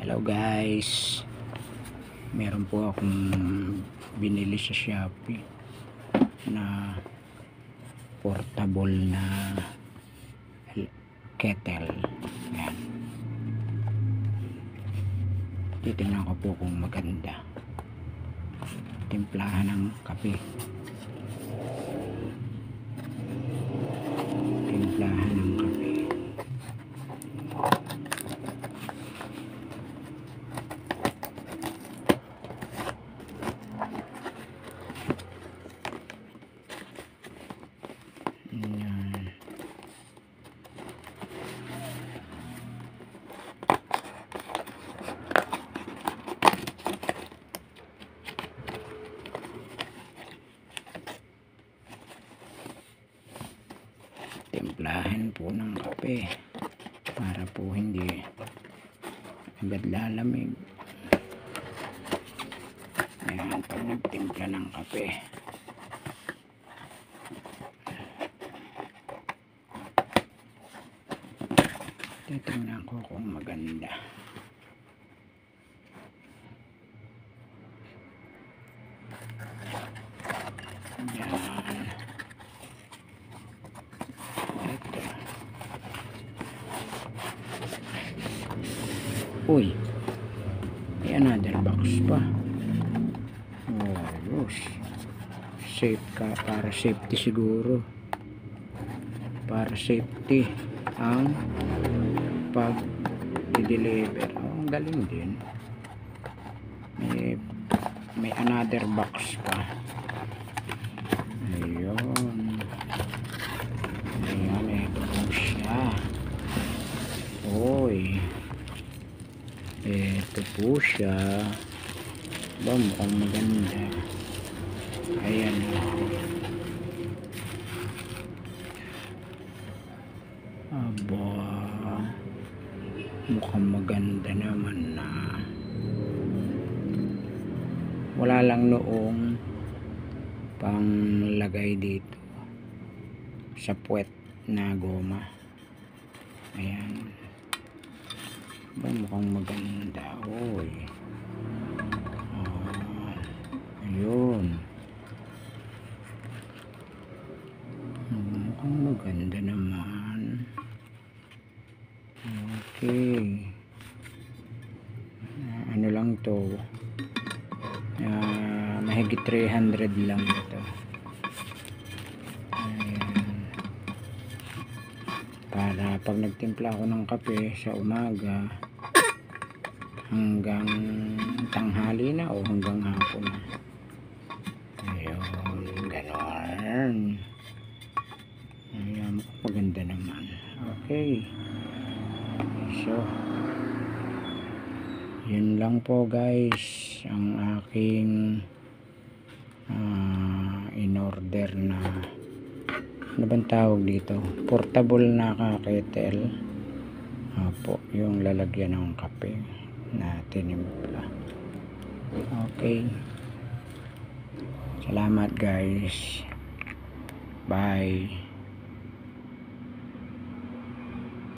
Hello guys, meron po akong binili sa Shopee na portable na kettle. Yan, titingnan ko po kung maganda. Timplahan ng kape, timplahan ng kape. Yan. Timplahan po ng kape para po hindi agad lalamig. Ayan, pag nagtimpla ng kape, titingnan ko kung maganda. Yan. Ito. Uy, may another box pa. Oh, safe ka, para safety siguro. Para safety ang pag-deliver. Oh, ang galing din. May another box pa. Ayun. Ayan, ito po siya. Oy. Ito po siya. Ba, mukhang maganda. Ayan. Aba, mukhang maganda naman na. Wala lang noong panglagay dito sa puwet na goma. Ayan. Ba, mukhang maganda. Oy. Ayun. Mukhang maganda naman. Okay. Ano lang to? Mahigit 300 lang ito. Ayan. Para pag nagtimpla ako ng kape sa umaga hanggang tanghali na o hanggang hapon na. Ayun, ganon. Ayan, maganda naman. Okay. So, yun lang po guys ang aking in-order na, ano bang tawag dito, portable na kettle. Opo, yung lalagyan ng kape na tinimpla. Okay, salamat guys, bye.